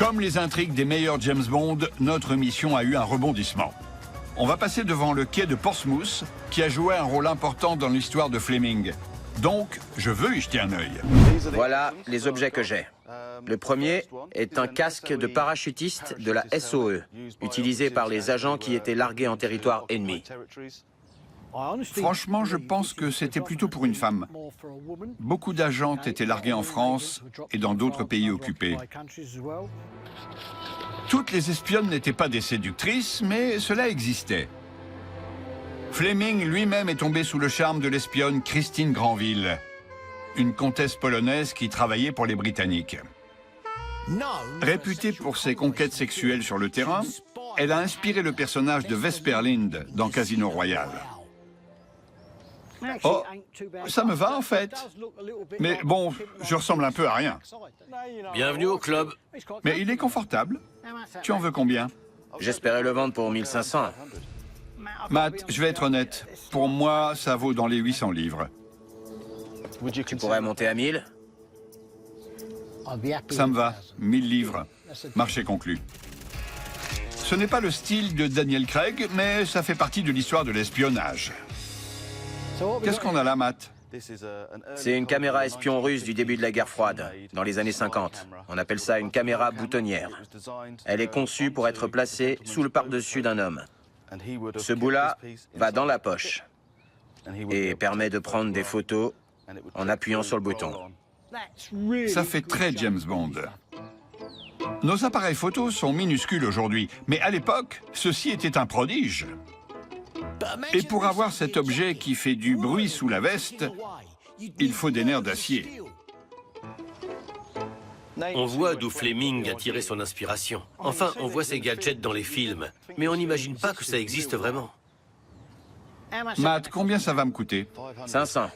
Comme les intrigues des meilleurs James Bond, notre mission a eu un rebondissement. On va passer devant le quai de Portsmouth, qui a joué un rôle important dans l'histoire de Fleming. Donc, je veux y jeter un œil. Voilà les objets que j'ai. Le premier est un casque de parachutiste de la SOE, utilisé par les agents qui étaient largués en territoire ennemi. Franchement, je pense que c'était plutôt pour une femme. Beaucoup d'agentes étaient larguées en France et dans d'autres pays occupés. Toutes les espionnes n'étaient pas des séductrices, mais cela existait. Fleming lui-même est tombé sous le charme de l'espionne Christine Granville, une comtesse polonaise qui travaillait pour les Britanniques. Réputée pour ses conquêtes sexuelles sur le terrain, elle a inspiré le personnage de Vesper Lynd dans Casino Royale. Oh, ça me va en fait. Mais bon, je ressemble un peu à rien. Bienvenue au club. Mais il est confortable. Tu en veux combien? J'espérais le vendre pour 1500. Matt, je vais être honnête. Pour moi, ça vaut dans les 800 livres. Tu pourrais monter à 1000? Ça me va. 1000 livres. Marché conclu. Ce n'est pas le style de Daniel Craig, mais ça fait partie de l'histoire de l'espionnage. Qu'est-ce qu'on a là, Matt? C'est une caméra espion russe du début de la guerre froide, dans les années 50. On appelle ça une caméra boutonnière. Elle est conçue pour être placée sous le par-dessus d'un homme. Ce bout-là va dans la poche et permet de prendre des photos en appuyant sur le bouton. Ça fait très James Bond. Nos appareils photos sont minuscules aujourd'hui, mais à l'époque, ceci était un prodige. Et pour avoir cet objet qui fait du bruit sous la veste, il faut des nerfs d'acier. On voit d'où Fleming a tiré son inspiration. Enfin, on voit ses gadgets dans les films, mais on n'imagine pas que ça existe vraiment. Matt, combien ça va me coûter? 500.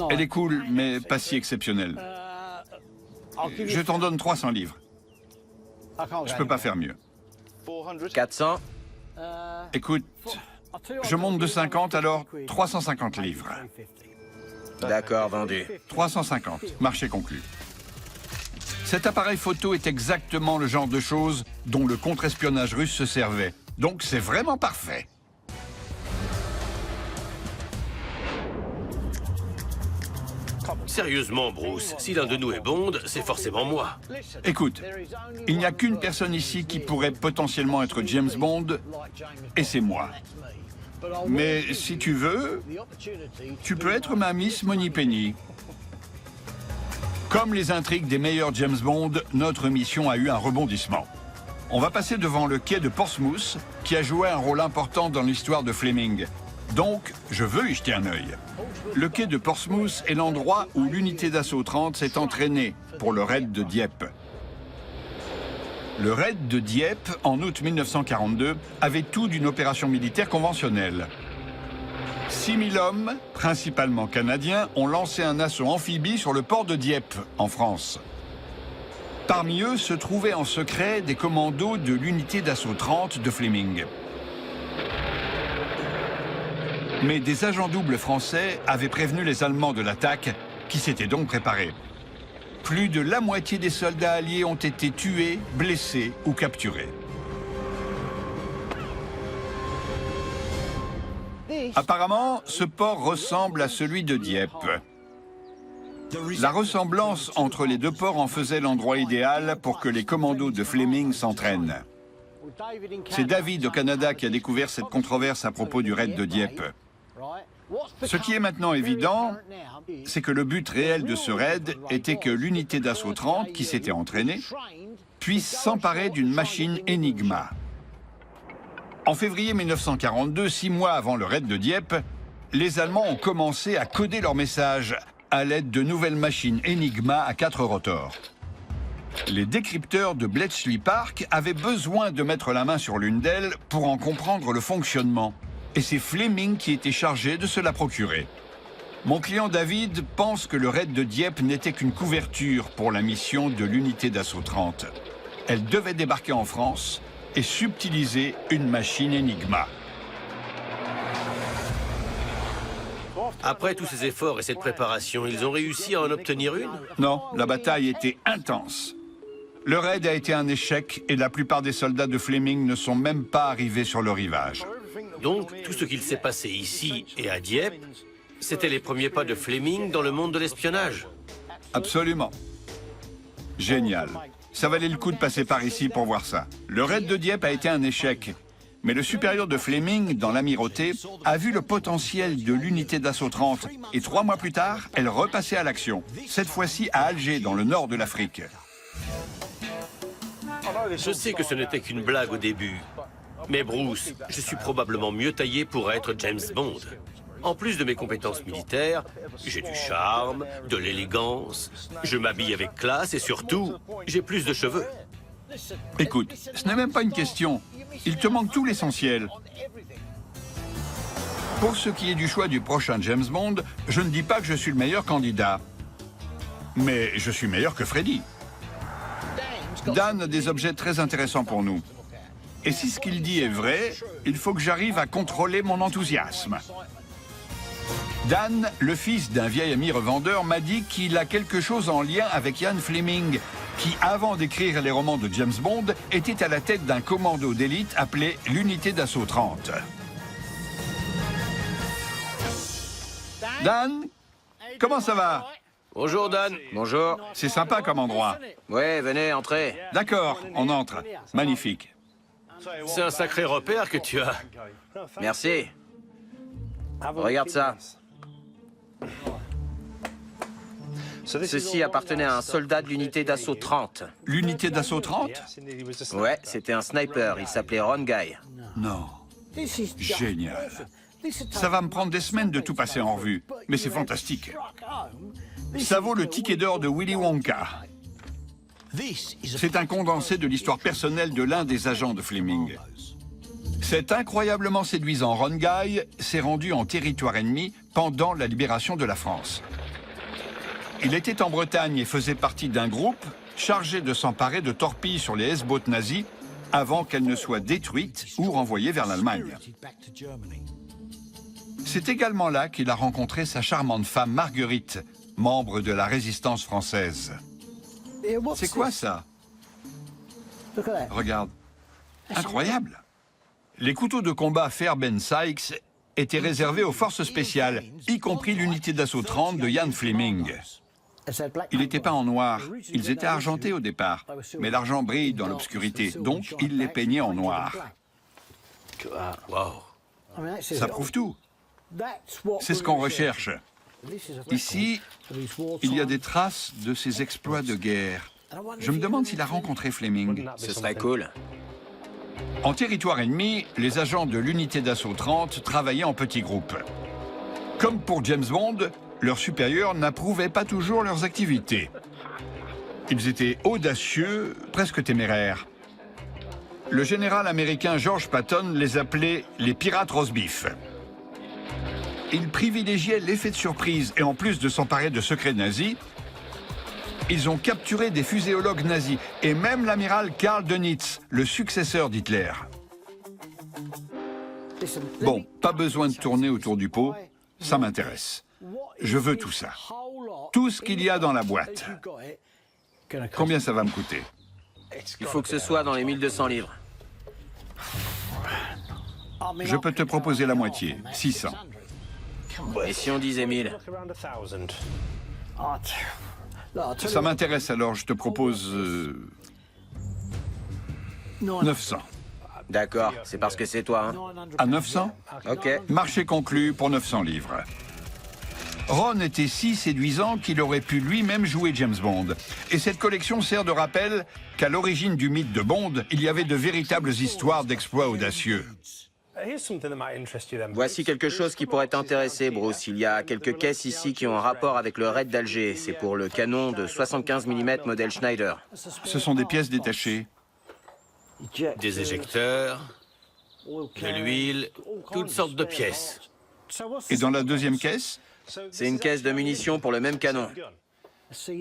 Elle est cool, mais pas si exceptionnelle. Je t'en donne 300 livres. Je peux pas faire mieux. 400. Écoute, je monte de 50, alors 350 livres. D'accord, vendu. 350, marché conclu. Cet appareil photo est exactement le genre de choses dont le contre-espionnage russe se servait. Donc c'est vraiment parfait. Sérieusement, Bruce, si l'un de nous est Bond, c'est forcément moi. Écoute, il n'y a qu'une personne ici qui pourrait potentiellement être James Bond, et c'est moi. Mais si tu veux, tu peux être ma Miss Moneypenny. Comme les intrigues des meilleurs James Bond, notre mission a eu un rebondissement. On va passer devant le quai de Portsmouth, qui a joué un rôle important dans l'histoire de Fleming. Donc, je veux y jeter un œil. Le quai de Portsmouth est l'endroit où l'unité d'assaut 30 s'est entraînée pour le raid de Dieppe. Le raid de Dieppe, en août 1942, avait tout d'une opération militaire conventionnelle. 6000 hommes, principalement canadiens, ont lancé un assaut amphibie sur le port de Dieppe, en France. Parmi eux se trouvaient en secret des commandos de l'unité d'assaut 30 de Fleming. Mais des agents doubles français avaient prévenu les Allemands de l'attaque, qui s'étaient donc préparés. Plus de la moitié des soldats alliés ont été tués, blessés ou capturés. Apparemment, ce port ressemble à celui de Dieppe. La ressemblance entre les deux ports en faisait l'endroit idéal pour que les commandos de Fleming s'entraînent. C'est David au Canada qui a découvert cette controverse à propos du raid de Dieppe. Ce qui est maintenant évident, c'est que le but réel de ce raid était que l'unité d'assaut 30, qui s'était entraînée, puisse s'emparer d'une machine Enigma. En février 1942, 6 mois avant le raid de Dieppe, les Allemands ont commencé à coder leurs messages à l'aide de nouvelles machines Enigma à 4 rotors. Les décrypteurs de Bletchley Park avaient besoin de mettre la main sur l'une d'elles pour en comprendre le fonctionnement. Et c'est Fleming qui était chargé de se la procurer. Mon client David pense que le raid de Dieppe n'était qu'une couverture pour la mission de l'unité d'assaut 30. Elle devait débarquer en France et subtiliser une machine Enigma. Après tous ces efforts et cette préparation, ils ont réussi à en obtenir une? Non, la bataille était intense. Le raid a été un échec et la plupart des soldats de Fleming ne sont même pas arrivés sur le rivage. Donc, tout ce qu'il s'est passé ici et à Dieppe, c'était les premiers pas de Fleming dans le monde de l'espionnage. Absolument. Génial. Ça valait le coup de passer par ici pour voir ça. Le raid de Dieppe a été un échec. Mais le supérieur de Fleming, dans l'amirauté, a vu le potentiel de l'unité d'assaut 30. Et 3 mois plus tard, elle repassait à l'action. Cette fois-ci à Alger, dans le nord de l'Afrique. Je sais que ce n'était qu'une blague au début. Mais Bruce, je suis probablement mieux taillé pour être James Bond. En plus de mes compétences militaires, j'ai du charme, de l'élégance, je m'habille avec classe et surtout, j'ai plus de cheveux. Écoute, ce n'est même pas une question. Il te manque tout l'essentiel. Pour ce qui est du choix du prochain James Bond, je ne dis pas que je suis le meilleur candidat. Mais je suis meilleur que Freddy. Dan a des objets très intéressants pour nous. Et si ce qu'il dit est vrai, il faut que j'arrive à contrôler mon enthousiasme. Dan, le fils d'un vieil ami revendeur, m'a dit qu'il a quelque chose en lien avec Ian Fleming, qui, avant d'écrire les romans de James Bond, était à la tête d'un commando d'élite appelé l'unité d'assaut 30. Dan, comment ça va? Bonjour Dan. Bonjour. C'est sympa comme endroit. Ouais, venez, entrez. D'accord, on entre. Magnifique. C'est un sacré repère que tu as. Merci. Regarde ça. Ceci appartenait à un soldat de l'unité d'assaut 30. L'unité d'assaut 30? Ouais, c'était un sniper, il s'appelait Ron Guy. Non. Génial. Ça va me prendre des semaines de tout passer en revue, mais c'est fantastique. Ça vaut le ticket d'or de Willy Wonka. C'est un condensé de l'histoire personnelle de l'un des agents de Fleming. Cet incroyablement séduisant Ron Guy s'est rendu en territoire ennemi pendant la libération de la France. Il était en Bretagne et faisait partie d'un groupe chargé de s'emparer de torpilles sur les S-boats nazis avant qu'elles ne soient détruites ou renvoyées vers l'Allemagne. C'est également là qu'il a rencontré sa charmante femme Marguerite, membre de la résistance française. C'est quoi ça? Regarde. Incroyable. Les couteaux de combat Fairbairn Sykes étaient réservés aux forces spéciales, y compris l'unité d'assaut 30 de Ian Fleming. Il n'était pas en noir, ils étaient argentés au départ, mais l'argent brille dans l'obscurité, donc il les peignait en noir. Wow. Ça prouve tout. C'est ce qu'on recherche. Ici, il y a des traces de ses exploits de guerre. Je me demande s'il a rencontré Fleming. Ce serait cool. En territoire ennemi, les agents de l'unité d'assaut 30 travaillaient en petits groupes. Comme pour James Bond, leurs supérieurs n'approuvaient pas toujours leurs activités. Ils étaient audacieux, presque téméraires. Le général américain George Patton les appelait les pirates roast-beef. Ils privilégiaient l'effet de surprise et en plus de s'emparer de secrets nazis, ils ont capturé des fuséologues nazis et même l'amiral Karl Dönitz, le successeur d'Hitler. Bon, pas besoin de tourner autour du pot, ça m'intéresse. Je veux tout ça. Tout ce qu'il y a dans la boîte. Combien ça va me coûter? Il faut que ce soit dans les 1200 livres. Je peux te proposer la moitié, 600. Et si on disait 1000? Ça m'intéresse alors, je te propose 900. D'accord, c'est parce que c'est toi, hein? À 900? Ok. Marché conclu pour 900 livres. Ron était si séduisant qu'il aurait pu lui-même jouer James Bond. Et cette collection sert de rappel qu'à l'origine du mythe de Bond, il y avait de véritables histoires d'exploits audacieux. Voici quelque chose qui pourrait t'intéresser, Bruce. Il y a quelques caisses ici qui ont un rapport avec le raid d'Alger. C'est pour le canon de 75 mm modèle Schneider. Ce sont des pièces détachées. Des éjecteurs, de l'huile, toutes sortes de pièces. Et dans la deuxième caisse, C'est une caisse de munitions pour le même canon.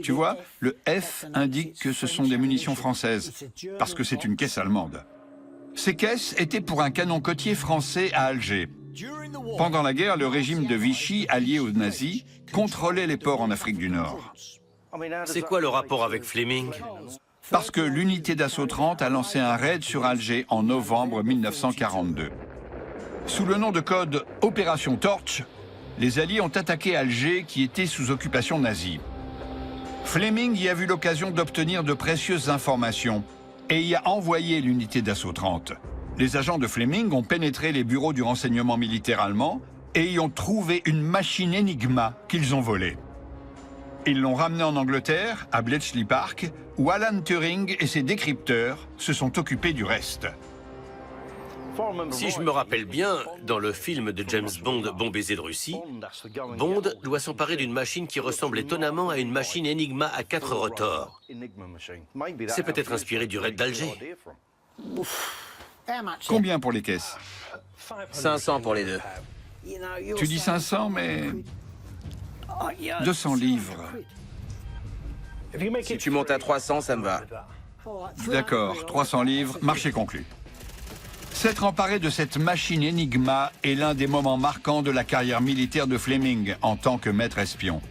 tu vois, le F indique que ce sont des munitions françaises, parce que c'est une caisse allemande. Ces caisses étaient pour un canon côtier français à Alger. Pendant la guerre, le régime de Vichy, allié aux nazis, contrôlait les ports en Afrique du Nord. C'est quoi le rapport avec Fleming? Parce que l'unité d'assaut 30 a lancé un raid sur Alger en novembre 1942. Sous le nom de code Opération Torch, les Alliés ont attaqué Alger qui était sous occupation nazie. Fleming y a vu l'occasion d'obtenir de précieuses informations et y a envoyé l'unité d'assaut 30. Les agents de Fleming ont pénétré les bureaux du renseignement militaire allemand et y ont trouvé une machine Enigma qu'ils ont volée. Ils l'ont ramenée en Angleterre, à Bletchley Park, où Alan Turing et ses décrypteurs se sont occupés du reste. Si je me rappelle bien, dans le film de James Bond, Bon baiser de Russie, Bond doit s'emparer d'une machine qui ressemble étonnamment à une machine Enigma à 4 rotors. C'est peut-être inspiré du raid d'Alger. Combien pour les caisses? 500 pour les deux. Tu dis 500, mais 200 livres. Si tu montes à 300, ça me va. D'accord, 300 livres, marché conclu. S'être emparé de cette machine Enigma est l'un des moments marquants de la carrière militaire de Fleming en tant que maître espion.